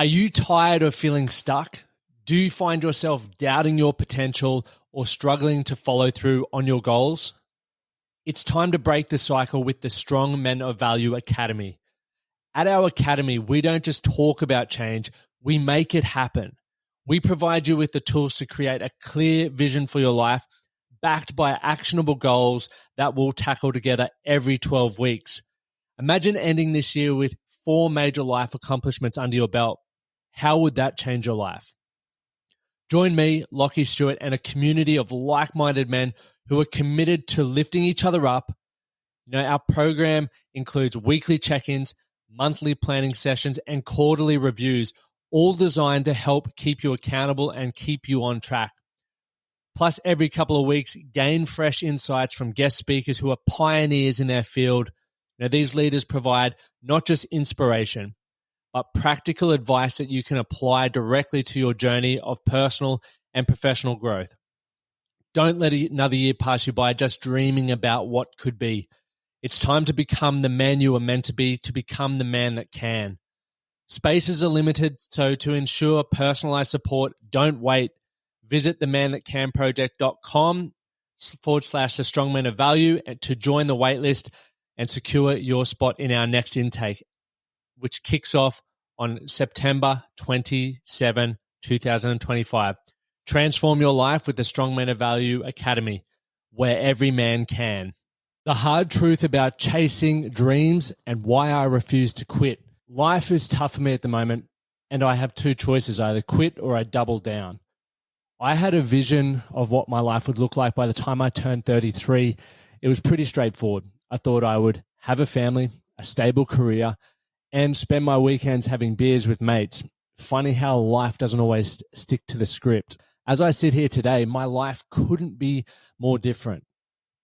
Are you tired of feeling stuck? Do you find yourself doubting your potential or struggling to follow through on your goals? It's time to break the cycle with the Strong Men of Value Academy. At our academy, we don't just talk about change, we make it happen. We provide you with the tools to create a clear vision for your life, backed by actionable goals that we'll tackle together every 12 weeks. Imagine ending this year with 4 major life accomplishments under your belt. How would that change your life? Join me, Lachlan, Stuart, and a community of like-minded men who are committed to lifting each other up. Our program includes weekly check-ins, monthly planning sessions, and quarterly reviews, all designed to help keep you accountable and keep you on track. Plus, every couple of weeks, gain fresh insights from guest speakers who are pioneers in their field. These leaders provide not just inspiration, but practical advice that you can apply directly to your journey of personal and professional growth. Don't let another year pass you by just dreaming about what could be. It's time to become the man you are meant to become the man that can. Spaces are limited, so to ensure personalized support, don't wait. Visit themanthatcanproject.com/the strong men of value to join the waitlist and secure your spot in our next intake, which kicks off on September 27, 2025. Transform your life with the Strong Men of Value Academy, where every man can. The hard truth about chasing dreams and why I refuse to quit. Life is tough for me at the moment, and I have 2 choices: I either quit or I double down. I had a vision of what my life would look like by the time I turned 33. It was pretty straightforward. I thought I would have a family, a stable career, and spend my weekends having beers with mates. Funny how life doesn't always stick to the script. As I sit here today, my life couldn't be more different.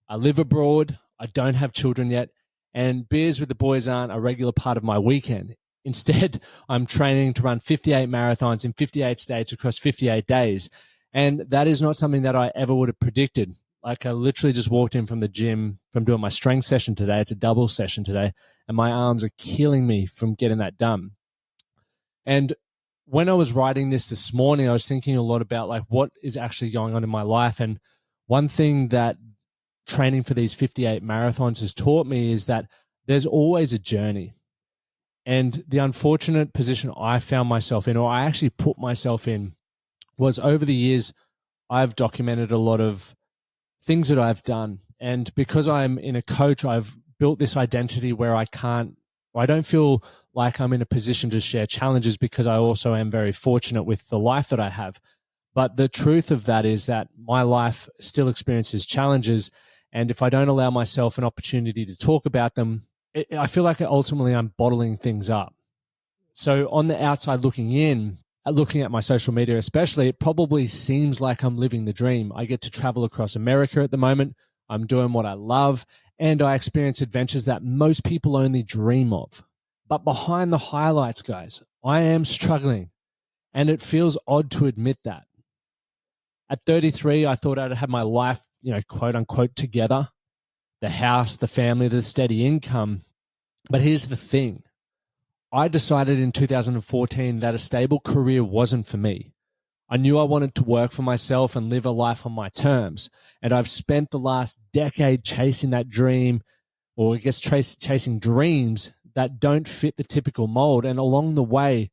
I live abroad, I don't have children yet, and beers with the boys aren't a regular part of my weekend. Instead, I'm training to run 58 marathons in 58 states across 58 days. And that is not something that I ever would have predicted. Like, I literally just walked in from the gym from doing my strength session today. It's a double session today, and my arms are killing me from getting that done. And when I was writing this morning, I was thinking a lot about like what is actually going on in my life. And one thing that training for these 58 marathons has taught me is that there's always a journey. And the unfortunate position I found myself in, or I actually put myself in, was over the years, I've documented a lot of things that I've done. And because I'm in a coach, I've built this identity where I don't feel like I'm in a position to share challenges, because I also am very fortunate with the life that I have. But the truth of that is that my life still experiences challenges. And if I don't allow myself an opportunity to talk about them, I feel like ultimately I'm bottling things up. So on the outside looking in, looking at my social media especially, it probably seems like I'm living the dream. I get to travel across America at the moment. I'm doing what I love, and I experience adventures that most people only dream of. But behind the highlights, guys, I am struggling, and it feels odd to admit that. At 33, I thought I'd have my life, quote unquote, together. The house, the family, the steady income. But here's the thing. I decided in 2014 that a stable career wasn't for me. I knew I wanted to work for myself and live a life on my terms. And I've spent the last decade chasing that dream, or I guess chasing dreams that don't fit the typical mold. And along the way,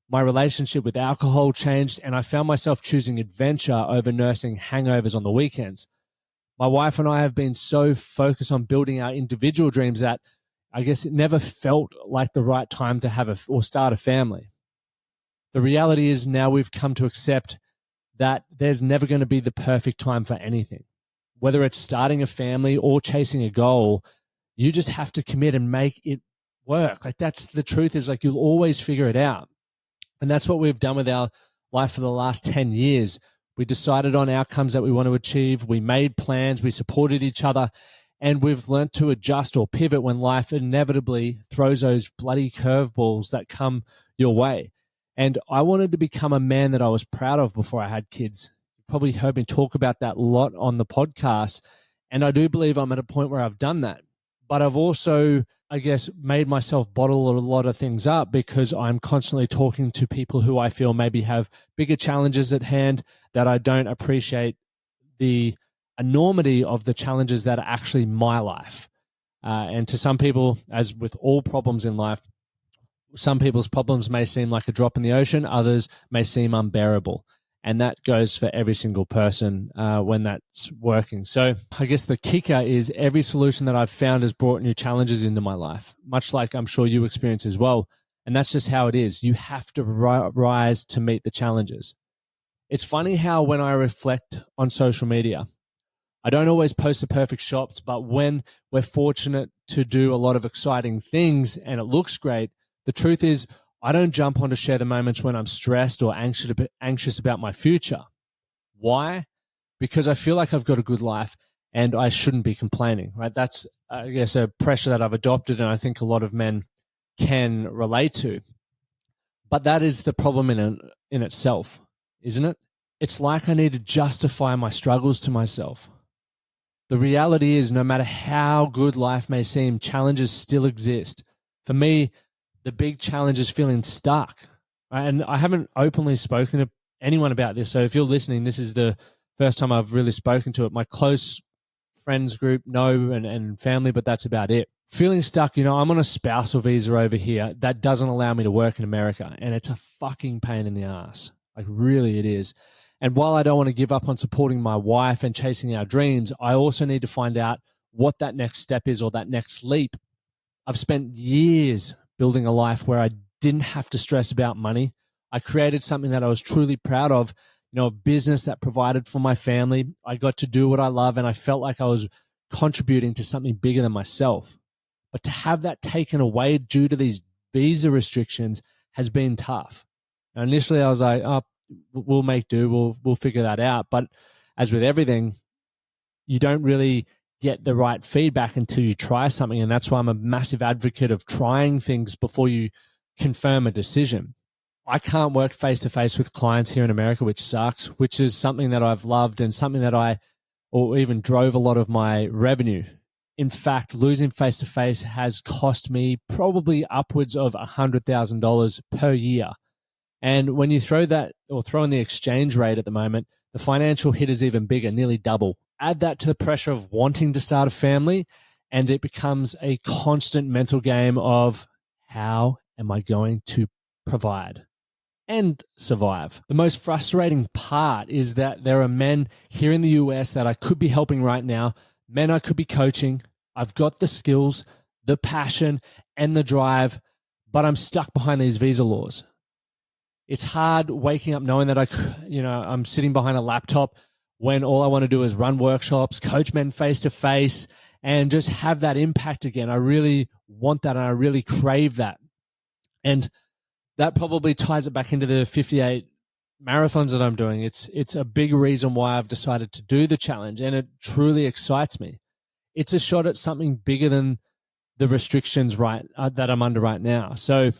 my relationship with alcohol changed, and I found myself choosing adventure over nursing hangovers on the weekends. My wife and I have been so focused on building our individual dreams that I guess it never felt like the right time to have or start a family. The reality is now we've come to accept that there's never going to be the perfect time for anything. Whether it's starting a family or chasing a goal, you just have to commit and make it work. Like, that's the truth, is like you'll always figure it out. And that's what we've done with our life for the last 10 years. We decided on outcomes that we want to achieve. We made plans. We supported each other. And we've learned to adjust or pivot when life inevitably throws those bloody curveballs that come your way. And I wanted to become a man that I was proud of before I had kids. You probably heard me talk about that a lot on the podcast. And I do believe I'm at a point where I've done that. But I've also I guess, made myself bottle a lot of things up because I'm constantly talking to people who I feel maybe have bigger challenges at hand, that I don't appreciate the enormity of the challenges that are actually my life. And to some people, as with all problems in life, some people's problems may seem like a drop in the ocean, others may seem unbearable. And that goes for every single person when that's working. So I guess the kicker is every solution that I've found has brought new challenges into my life, much like I'm sure you experience as well. And that's just how it is. You have to rise to meet the challenges. It's funny how when I reflect on social media, I don't always post the perfect shots, but when we're fortunate to do a lot of exciting things and it looks great, the truth is I don't jump on to share the moments when I'm stressed or anxious about my future. Why? Because I feel like I've got a good life and I shouldn't be complaining, right? That's, I guess, a pressure that I've adopted and I think a lot of men can relate to. But that is the problem in itself, isn't it? It's like I need to justify my struggles to myself. The reality is, no matter how good life may seem, challenges still exist. For me, the big challenge is feeling stuck. Right? And I haven't openly spoken to anyone about this. So if you're listening, this is the first time I've really spoken to it. My close friends group know and family, but that's about it. Feeling stuck, I'm on a spousal visa over here that doesn't allow me to work in America. And it's a fucking pain in the ass. Like, really, it is. And while I don't want to give up on supporting my wife and chasing our dreams, I also need to find out what that next step is or that next leap. I've spent years building a life where I didn't have to stress about money. I created something that I was truly proud of, a business that provided for my family. I got to do what I love, and I felt like I was contributing to something bigger than myself. But to have that taken away due to these visa restrictions has been tough. Now, initially, I was like, oh, we'll make do, we'll figure that out. But as with everything, you don't really get the right feedback until you try something. And that's why I'm a massive advocate of trying things before you confirm a decision. I can't work face-to-face with clients here in America, which sucks, which is something that I've loved and something that or even drove a lot of my revenue. In fact, losing face-to-face has cost me probably upwards of $100,000 per year. And when you throw in the exchange rate at the moment, the financial hit is even bigger, nearly double. Add that to the pressure of wanting to start a family, and it becomes a constant mental game of how am I going to provide and survive? The most frustrating part is that there are men here in the US that I could be helping right now, men I could be coaching. I've got the skills, the passion, and the drive, but I'm stuck behind these visa laws. It's hard waking up knowing that I'm sitting behind a laptop when all I want to do is run workshops, coach men face to face, and just have that impact again. I really want that, and I really crave that. And that probably ties it back into the 58 marathons that I'm doing. It's a big reason why I've decided to do the challenge, and it truly excites me. It's a shot at something bigger than the restrictions that I'm under right now. So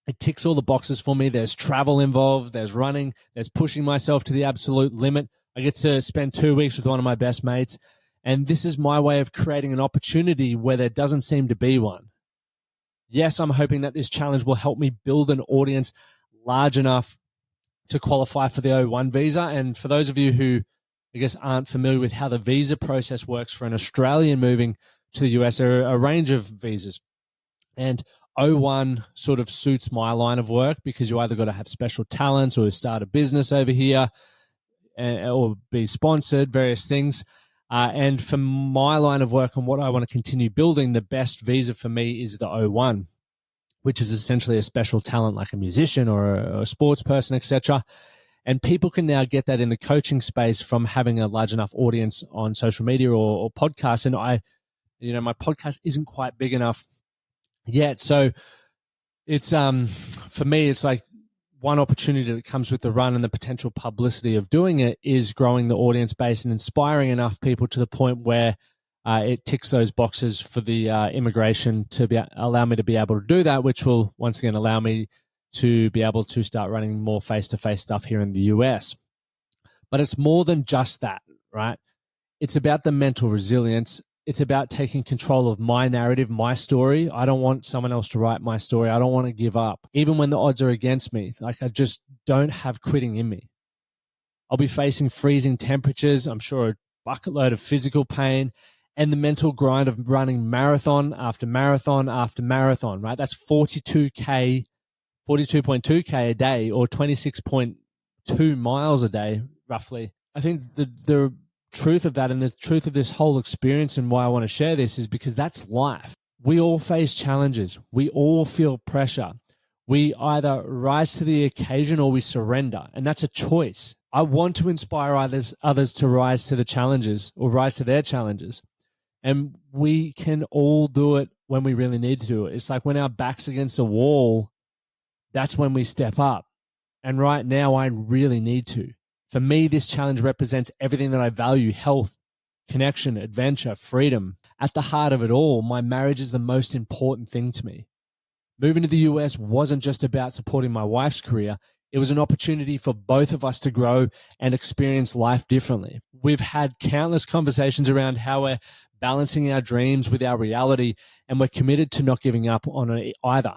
it ticks all the boxes for me. There's travel involved, there's running, there's pushing myself to the absolute limit. I get to spend 2 weeks with one of my best mates, and this is my way of creating an opportunity where there doesn't seem to be one. Yes, I'm hoping that this challenge will help me build an audience large enough to qualify for the O1 visa. And for those of you who, I guess, aren't familiar with how the visa process works for an Australian moving to the US, there are a range of visas. And O1 sort of suits my line of work because you either got to have special talents or start a business over here or be sponsored, various things. And for my line of work and what I want to continue building, the best visa for me is the O1, which is essentially a special talent like a musician or a sports person, etc. And people can now get that in the coaching space from having a large enough audience on social media or podcasts. And my podcast isn't quite big enough yet. So it's for me, it's like one opportunity that comes with the run and the potential publicity of doing it is growing the audience base and inspiring enough people to the point where it ticks those boxes for the immigration to allow me to be able to do that, which will once again allow me to be able to start running more face-to-face stuff here in the US. But it's more than just that, right? It's about the mental resilience. It's about taking control of my narrative, my story. I don't want someone else to write my story. I don't want to give up. Even when the odds are against me, like I just don't have quitting in me. I'll be facing freezing temperatures. I'm sure a bucket load of physical pain and the mental grind of running marathon after marathon after marathon, right? That's 42K, 42.2K a day or 26.2 miles a day, roughly. I think the truth of that and the truth of this whole experience and why I want to share this is because that's life. We all face challenges. We all feel pressure. We either rise to the occasion or we surrender, and that's a choice. I want to inspire others to rise to the challenges or rise to their challenges. And we can all do it when we really need to do it. It's like when our back's against a wall, that's when we step up. And right now, I really need to. For me, this challenge represents everything that I value: health, connection, adventure, freedom. At the heart of it all, my marriage is the most important thing to me. Moving to the US wasn't just about supporting my wife's career. It was an opportunity for both of us to grow and experience life differently. We've had countless conversations around how we're balancing our dreams with our reality, and we're committed to not giving up on either.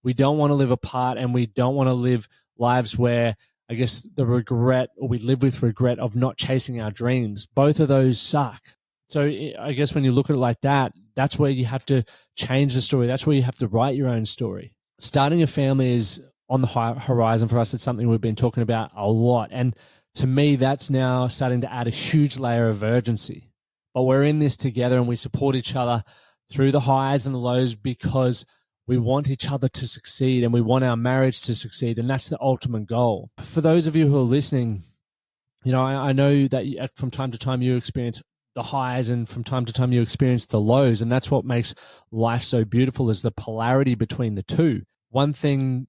We don't want to live apart, and we don't want to live lives where, I guess, the regret, or we live with regret of not chasing our dreams. Both of those suck. So I guess when you look at it like that, that's where you have to change the story. That's where you have to write your own story. Starting a family is on the horizon for us. It's something we've been talking about a lot. And to me, that's now starting to add a huge layer of urgency. But we're in this together, and we support each other through the highs and the lows because we want each other to succeed, and we want our marriage to succeed. And that's the ultimate goal. For those of you who are listening, I know that from time to time you experience the highs, and from time to time you experience the lows. And that's what makes life so beautiful, is the polarity between the two. One thing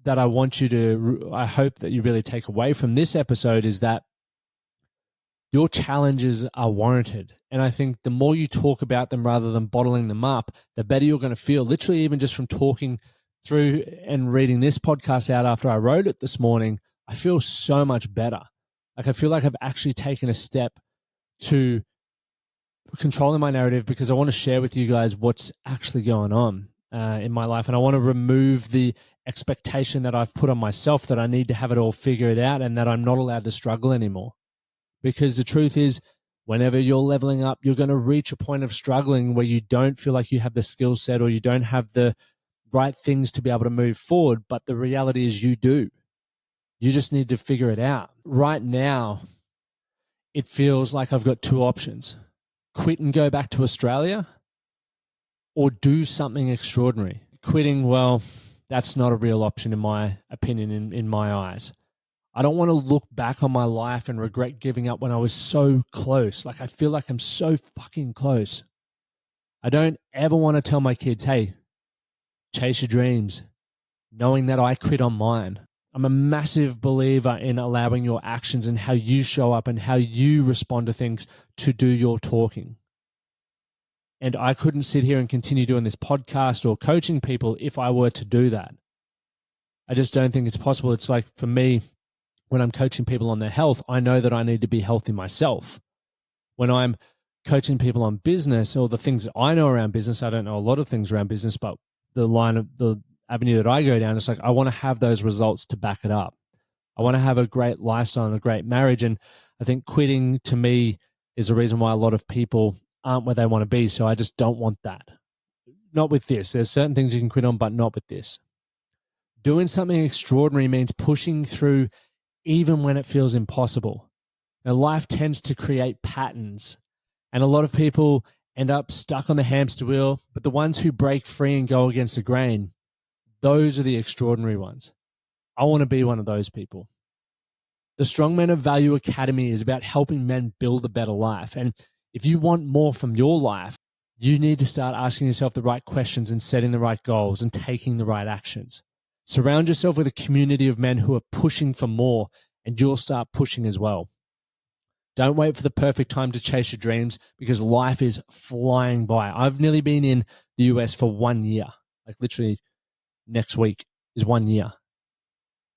that I hope that you really take away from this episode is that your challenges are warranted. And I think the more you talk about them rather than bottling them up, the better you're going to feel. Literally, even just from talking through and reading this podcast out after I wrote it this morning, I feel so much better. Like I feel like I've actually taken a step to controlling my narrative, because I want to share with you guys what's actually going on in my life. And I want to remove the expectation that I've put on myself that I need to have it all figured out and that I'm not allowed to struggle anymore. Because the truth is, whenever you're leveling up, you're going to reach a point of struggling where you don't feel like you have the skill set, or you don't have the right things to be able to move forward. But the reality is you do. You just need to figure it out. Right now, it feels like I've got two options: quit and go back to Australia, or do something extraordinary. Quitting, well, that's not a real option in my opinion, in my eyes. I don't want to look back on my life and regret giving up when I was so close. Like I feel like I'm so fucking close. I don't ever want to tell my kids, hey, chase your dreams, knowing that I quit on mine. I'm a massive believer in allowing your actions and how you show up and how you respond to things to do your talking. And I couldn't sit here and continue doing this podcast or coaching people if I were to do that. I just don't think it's possible. It's like, for me, when I'm coaching people on their health, I know that I need to be healthy myself. When I'm coaching people on business, or the things that I know around business, I don't know a lot of things around business, but the avenue that I go down, it's like I want to have those results to back it up. I want to have a great lifestyle and a great marriage. And I think quitting, to me, is the reason why a lot of people aren't where they want to be. So I just don't want that. Not with this. There's certain things you can quit on, but not with this. Doing something extraordinary means pushing through even when it feels impossible. Now, life tends to create patterns, and a lot of people end up stuck on the hamster wheel, but the ones who break free and go against the grain, those are the extraordinary ones. I want to be one of those people. The Strong Men of Value Academy is about helping men build a better life. And if you want more from your life, you need to start asking yourself the right questions and setting the right goals and taking the right actions. Surround yourself with a community of men who are pushing for more, and you'll start pushing as well. Don't wait for the perfect time to chase your dreams, because life is flying by. I've nearly been in the US for 1 year. Like literally next week is 1 year.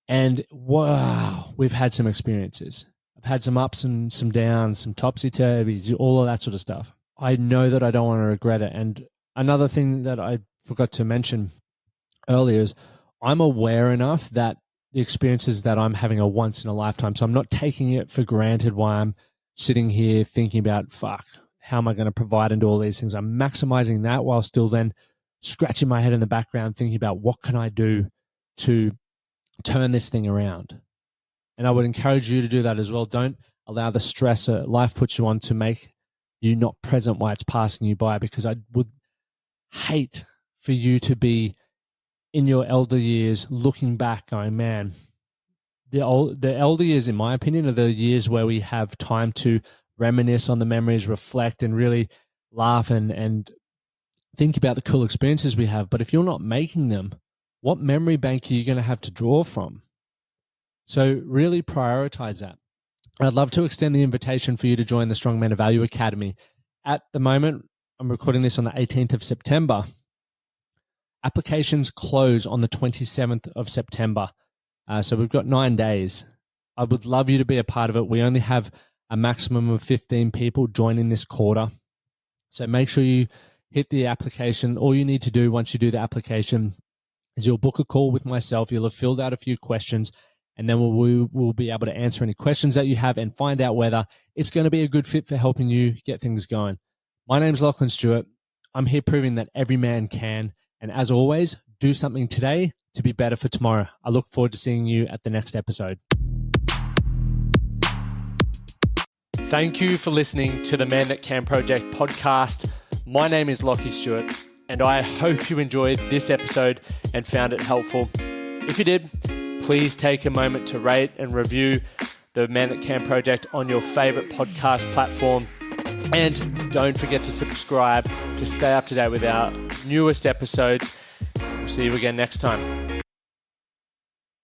And wow, we've had some experiences. I've had some ups and some downs, some topsy-turvies, all of that sort of stuff. I know that I don't want to regret it. And another thing that I forgot to mention earlier is I'm aware enough that the experiences that I'm having are once in a lifetime. So I'm not taking it for granted while I'm sitting here thinking about, fuck, how am I going to provide and do all these things? I'm maximizing that while still then scratching my head in the background, thinking about what can I do to turn this thing around. And I would encourage you to do that as well. Don't allow the stress that life puts you on to make you not present while it's passing you by, because I would hate for you to be in your elder years looking back going, man, the elder years, in my opinion, are the years where we have time to reminisce on the memories, reflect, and really laugh and think about the cool experiences we have. But if you're not making them, what memory bank are you going to have to draw from? So really prioritize that. I'd love to extend the invitation for you to join the Strong Men of Value Academy. At the moment, I'm recording this on the 18th of September. Applications close on the 27th of September. So we've got 9 days. I would love you to be a part of it. We only have a maximum of 15 people joining this quarter. So make sure you hit the application. All you need to do once you do the application is you'll book a call with myself. You'll have filled out a few questions, and then we'll be able to answer any questions that you have and find out whether it's going to be a good fit for helping you get things going. My name's Lachlan Stuart. I'm here proving that every man can. And as always, do something today to be better for tomorrow. I look forward to seeing you at the next episode. Thank you for listening to the Man That Can Project podcast. My name is Lachie Stuart, and I hope you enjoyed this episode and found it helpful. If you did, please take a moment to rate and review the Man That Can Project on your favorite podcast platform. And don't forget to subscribe to stay up to date with our newest episodes. We'll see you again next time.